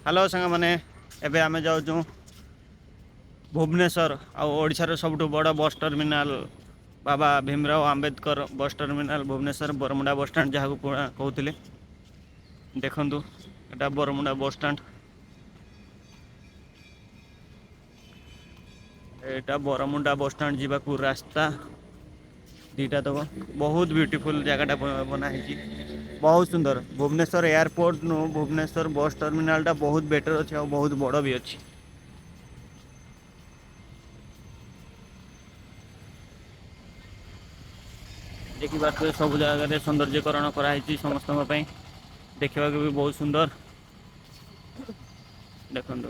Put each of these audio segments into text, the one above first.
Hello सांग मैंने एबे आमे जाऊँ भुवनेश्वर आशार सब बड़ बस टर्मिनाल बाबा Bhimrao Ambedkar bus terminal Bhubaneswar Baramunda bus stand जहाँ कहते देखु एटा बरमुंडा बस स्टैंड एटा बरमुंडा बस स्टैंड जावाक रास्ता दीटा तक बहुत ब्यूटीफुल जगटा बनाई बहुत सुंदर भुवनेश्वर एयरपोर्ट नु भुवनेश्वर बस टर्मिनाल टा बहुत बेटर अच्छे और बहुत बड़ भी अच्छी देखिए सब जगह सौंदर्यकरण कराई समस्त देखा भी बहुत सुंदर देखो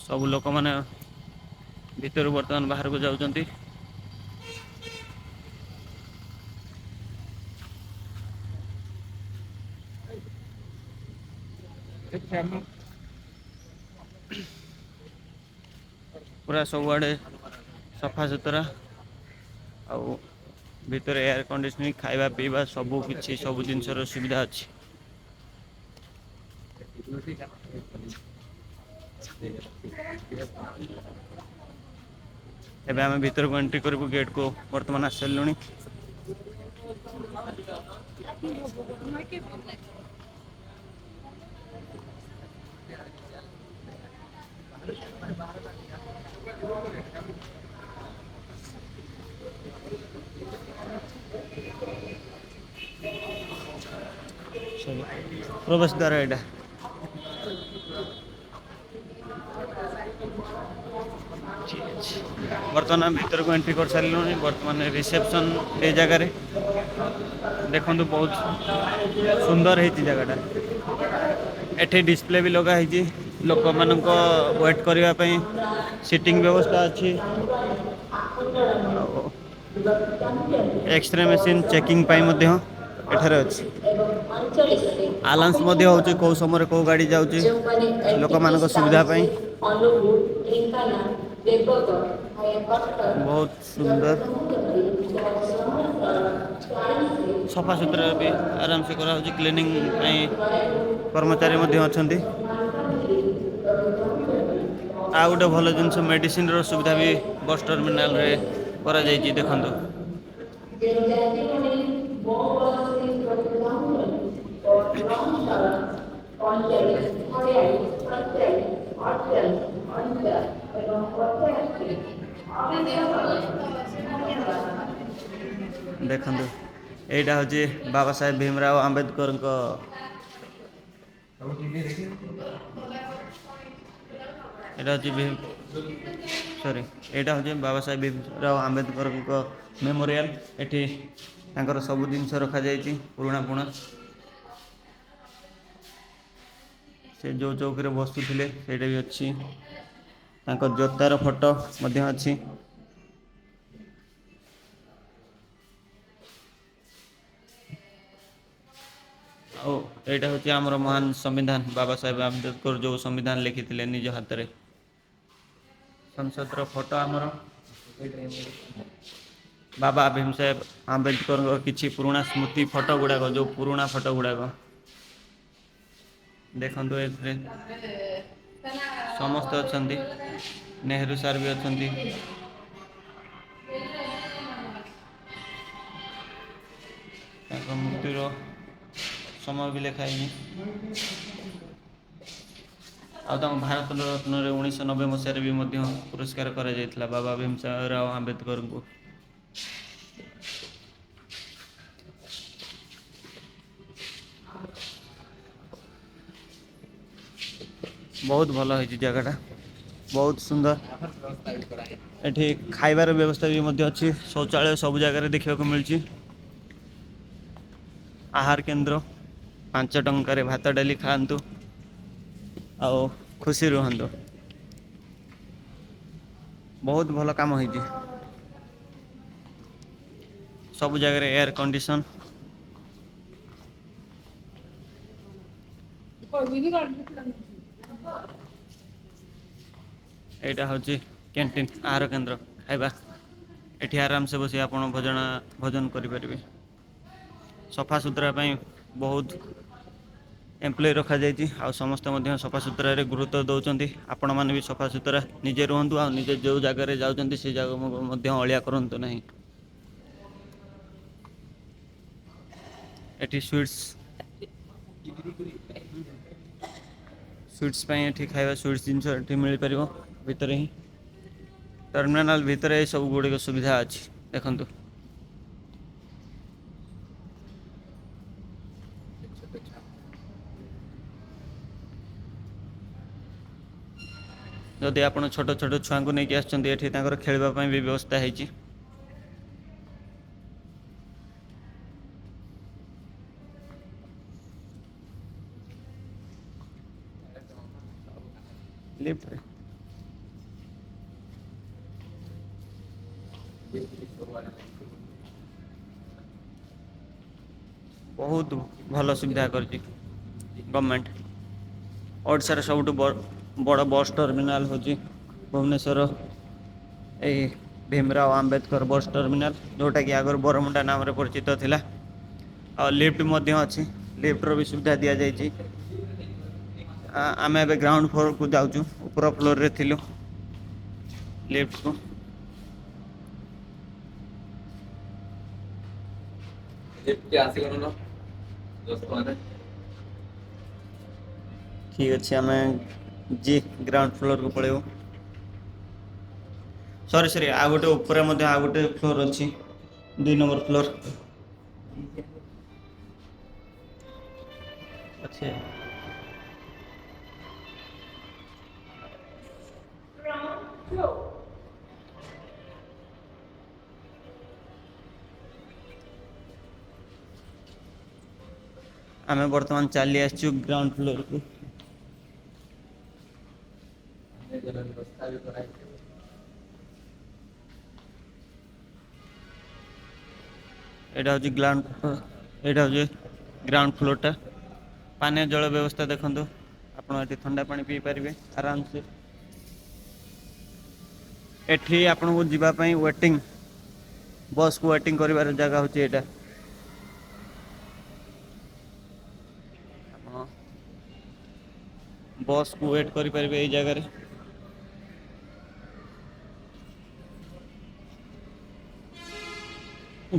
सब लोक मैंने भीतर बर्तमान बाहर को जाऊँच पूरा सबुआड़े सफा सुतरा आउ भीतर एयर कंडीशनिंग खाଇବା पीवा सबू किसी सब जिनसर सुविधा अच्छी एबे आमे भीतर को एंट्री करू गेट को वर्तमान आस सारूँ प्रवेश द्वार एटा बर्तमान भीतर को एंट्री कर सारूँ बर्तमान रिसेप्शन ये जगार देखु बहुत सुंदर है जगटा एठी डिस्प्ले भी लगाई लोक मान वेट करने सीटिंग व्यवस्था अच्छी एक्सरे मशीन चेकिंग एठार अच्छी आलाउंस होची कौ समय कौ गाड़ी जाऊँगी लोक मान सुविधा बहुत सुंदर सफा सुतरा भी आराम से करा क्लीनिंग कर्मचारी अच्छा आ गोटे भल जिनस मेडिसिन सुविधा भी बस टर्मिनाल रे करा देखु देखु यहाँ हूँ बाबा साहेब भीमराव आंबेडकर सॉरी यहाँ हूँ बाबा साहेब भीमराव आंबेडकर मेमोरियल एठी सब जिनस रखा जाइए पुराणा पुणा से जो चौकी बसुले ସେଇଟା भी अच्छी जोतार फोटो अच्छी यहाँ हूँ आमर महान संविधान बाबा साहेब आंबेडकर जो संविधान लिखी निज हाथ में संसद फोटो आमर बाबा भीम साहेब आंबेडकर किसी पुराणा स्मृति फोटो गुड़ाक जो पुराणा फोटो गुड़ाक देखु समस्त अच्छा नेहरू सार भी अच्छा मृत्युर समय भी लिखाई भारत रत्न 1990 मसीह भी पुरस्कार करा बाबा भीमराव आंबेडकर को बहुत भल है जगटा बहुत सुंदर एठी खाइबार व्यवस्था भी अच्छी शौचालय सब जगह देखा मिलती आहार केन्द्र 5 टंकार भात डाली खातु आओ खुशी रुहतु बहुत भल काम हो सब जगह एयर कंडीशन यहाँ हूँ कैंटीन आहार केन्द्र खाइबा एठी आराम से बसी आप भोजन करें सफा सुतरा बहुत एम्प्लॉय रखाଯାଇଛି ଆଉ ସମସ୍ତେ ମଧ୍ୟ ସଫାସୁତୁରାରେ ଗୁରୁତ୍ୱ ଦେଉଛନ୍ତି। ଆପଣମାନେ ବି ସଫାସୁତୁରା ନିଜେ ରୁହନ୍ତୁ ଆଉ ନିଜେ ଯେଉଁ ଜାଗାରେ ଯାଉଛନ୍ତି ସେ ଜାଗାକୁ ମଧ୍ୟ ଅଳିଆ କରନ୍ତୁ ନାହିଁ। ଏଠି ସୁଇଟ୍ସ ପାଇଁ ଏଠି ଖାଇବା ସୁଇଟ୍ସ ଜିନିଷ ଏଠି ମିଳିପାରିବ ଭିତରେ ହିଁ। ଟର୍ମିନାଲ ଭିତରେ ଏ ସବୁ ଗୁଡ଼ିକ ସୁବିଧା ଅଛି ଦେଖନ୍ତୁ। ଯଦି ଆପଣ ଛୋଟ ଛୋଟ ଛୁଆଙ୍କୁ ନେଇକି ଆସିଛନ୍ତି ଏଠି ତାଙ୍କର ଖେଳିବା ପାଇଁ ବି ବ୍ୟବସ୍ଥା ହେଇଛି। ଲିଫ୍ଟରେ ବହୁତ ଭଲ ସୁବିଧା କରିଛି ଗଭର୍ଣ୍ଣମେଣ୍ଟ। ଓଡ଼ିଶାର ସବୁଠୁ ବଡ଼ ବସ୍ ଟର୍ମିନାଲ୍ ହେଉଛି ଭୁବନେଶ୍ୱର ଏଇ ଭୀମରାଓ ଆମ୍ବେଦକର ବସ୍ ଟର୍ମିନାଲ୍, ଯେଉଁଟାକି ଆଗରୁ ବରମୁଣ୍ଡା ନାମରେ ପରିଚିତ ଥିଲା। ଆଉ ଲିଫ୍ଟ ମଧ୍ୟ ଅଛି, ଲିଫ୍ଟର ବି ସୁବିଧା ଦିଆଯାଇଛି। ଆମେ ଏବେ ଗ୍ରାଉଣ୍ଡ ଫ୍ଲୋରକୁ ଯାଉଛୁ, ଉପର ଫ୍ଲୋରରେ ଥିଲୁ ଲିଫ୍ଟକୁ। ଠିକ୍ ଅଛି ଆମେ ଗ୍ରାଉଣ୍ଡ ଫ୍ଲୋରକୁ ପଳେଇବୁ। ସରି ଆଉ ଗୋଟେ ଉପରେ ମଧ୍ୟ ଆଉ ଗୋଟେ ଫ୍ଲୋର ଅଛି, 2 ନମ୍ବର ଫ୍ଲୋର ଅଛି। ଆମେ ବର୍ତ୍ତମାନ ଚାଲି ଆସିଛୁ ଗ୍ରାଉଣ୍ଡ ଫ୍ଲୋରକୁ। ଏଇଟା ହେଉଛି ଗ୍ରାଉଣ୍ଡ ଫ୍ଲୋରଟା। ପାନୀୟ ଜଳ ବ୍ୟବସ୍ଥା ଦେଖନ୍ତୁ, ଆପଣ ଏଠି ଥଣ୍ଡା ପାଣି ପିଇପାରିବେ ଆରାମସେ। ଏଠି ଆପଣଙ୍କୁ ଯିବା ପାଇଁ ବସ୍କୁ ୱେଟିଂ କରିବାର ଜାଗା ହେଉଛି ଏଇଟା। ଆପଣ ବସ୍କୁ ୱେଟ୍ କରିପାରିବେ ଏଇ ଜାଗାରେ।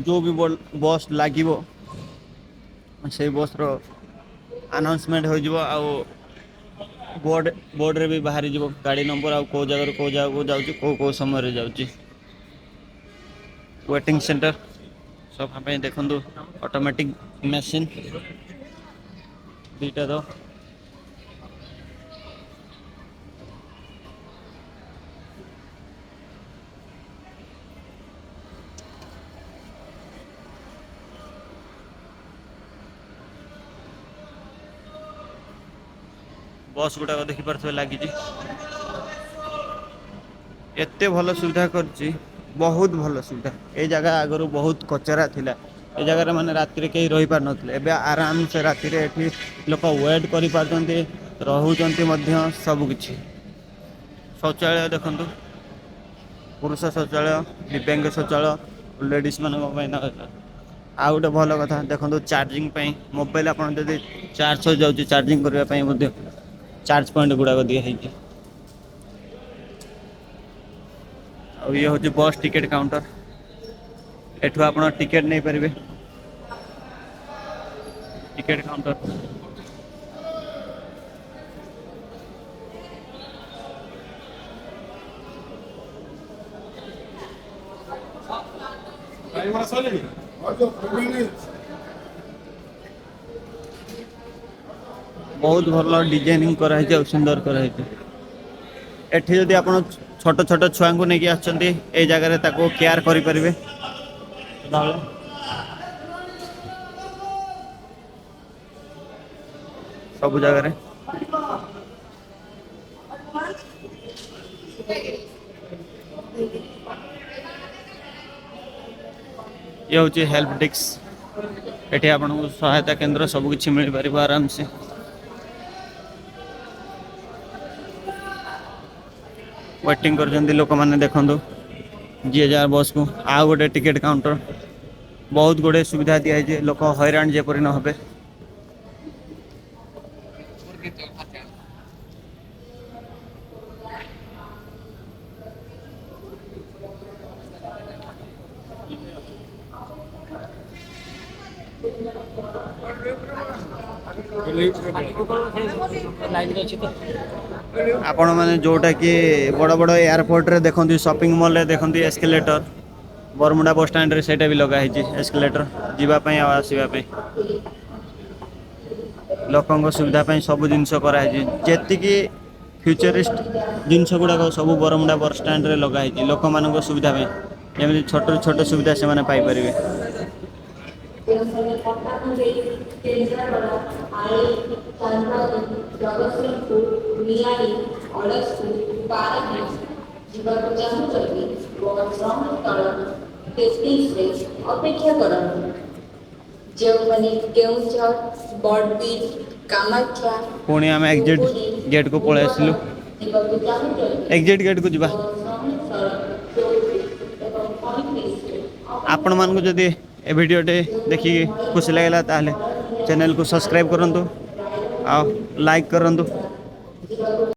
ଯେଉଁ ବି ବସ୍ ଲାଗିବ ସେଇ ବସ୍ର ଆନାଉନ୍ସମେଣ୍ଟ ହୋଇଯିବ, ଆଉ ବୋର୍ଡ଼ରେ ବି ବାହାରିଯିବ ଗାଡ଼ି ନମ୍ବର ଆଉ କେଉଁ ଜାଗାରୁ କେଉଁ ଜାଗାକୁ ଯାଉଛି, କେଉଁ ସମୟରେ ଯାଉଛି। ୱେଟିଂ ସେଣ୍ଟର ସଫା ପାଇଁ ଦେଖନ୍ତୁ ଅଟୋମେଟିକ୍ ମେସିନ୍ ଦୁଇଟାର। ବସ୍ ଗୁଡ଼ାକ ଦେଖିପାରୁଥିବେ ଲାଗିଛି। ଏତେ ଭଲ ସୁବିଧା କରିଛି, ବହୁତ ଭଲ ସୁବିଧା। ଏଇ ଜାଗା ଆଗରୁ ବହୁତ କଚରା ଥିଲା। ଏ ଜାଗାରେ ମାନେ ରାତିରେ କେହି ରହିପାରୁନଥିଲେ, ଏବେ ଆରାମସେ ରାତିରେ ଏଠି ଲୋକ ୱେଟ୍ କରିପାରୁଛନ୍ତି, ରହୁଛନ୍ତି ମଧ୍ୟ ସବୁକିଛି। ଶୌଚାଳୟ ଦେଖନ୍ତୁ, ପୁରୁଷ ଶୌଚାଳୟ, ଦିବ୍ୟାଙ୍ଗ ଶୌଚାଳୟ, ଲେଡ଼ିଜ୍ ମାନଙ୍କ ପାଇଁ। ଆଉ ଗୋଟେ ଭଲ କଥା ଦେଖନ୍ତୁ, ଚାର୍ଜିଂ ପାଇଁ ମୋବାଇଲ୍ ଆପଣ ଯଦି ଚାର୍ଜ ସରିଯାଉଛି, ଚାର୍ଜିଂ କରିବା ପାଇଁ ମଧ୍ୟ ଚାର୍ଜ ପଏଣ୍ଟ ଗୁଡ଼ାକ ଦିଆ ହେଇଛି। ଆଉ ଇଏ ହେଉଛି ବସ୍ ଟିକେଟ୍ କାଉଣ୍ଟର। ଏଠୁ ଆପଣ ଟିକେଟ୍ ନେଇପାରିବେ। Ticket counter. ବହୁତ ଭଲ ଡିଜାଇନିଂ କରାହେଇଛି ଆଉ ସୁନ୍ଦର କରାହେଇଛି। ଏଠି ଯଦି ଆପଣ ଛୋଟ ଛୋଟ ଛୁଆଙ୍କୁ ନେଇକି ଆସିଛନ୍ତି, ଏଇ ଜାଗାରେ ତାକୁ କେୟାର କରିପାରିବେ ସଦାବେଳେ। ସବୁ ଜାଗାରେ ଇଏ ହେଉଛି ହେଲ୍ପ ଡେସ୍କ। ଏଠି ଆପଣଙ୍କୁ ସହାୟତା କେନ୍ଦ୍ର ସବୁ କିଛି ମିଳିପାରିବ ଆରାମସେ। ୱେଟିଂ କରିଛନ୍ତି ଲୋକମାନେ ଦେଖନ୍ତୁ, ଯିଏ ଯାହାର ବସ୍କୁ। ଆଉ ଗୋଟେ ଟିକେଟ୍ କାଉଣ୍ଟର, ବହୁତ ଗୁଡ଼ିଏ ସୁବିଧା ଦିଆଯାଇଛି, ଲୋକ ହଇରାଣ ଯେପରି ନ ହେବେ। आपण मैंने जोटा कि बड़ बड़ एयरपोर्ट रे देखते शॉपिंग मॉल रे देखते एस्केलेटर बरमुडा बस स्टैंड रे सेटा भी लगा है एस्केलेटर जीवाई आसवाई लोकों सुविधा सब जिनस कराई जी फ्यूचरिस्ट जिनस गुड़ाक सब बरमुडा बस स्टैंड रे लगाई लोक मान सुविधा जमी छोट छोट सुविधा से पाइपर। ଅପେକ୍ଷା କରନ୍ତୁ ଯେଉଁମାନେ କେଉଁଝର ବଡ଼ବିଲ କାମାକ୍ଷା पुणी आम एग्जिट गेट को पलि आसलु ଯିବାକୁ ଚାହୁଁଛନ୍ତି एग्जिट गेट को जीवा आपण मानक जदि ए भिडियोटे देखिए खुशी लगला ताहले चैनल को सब्सक्राइब करंतु आ लाइक करंतु।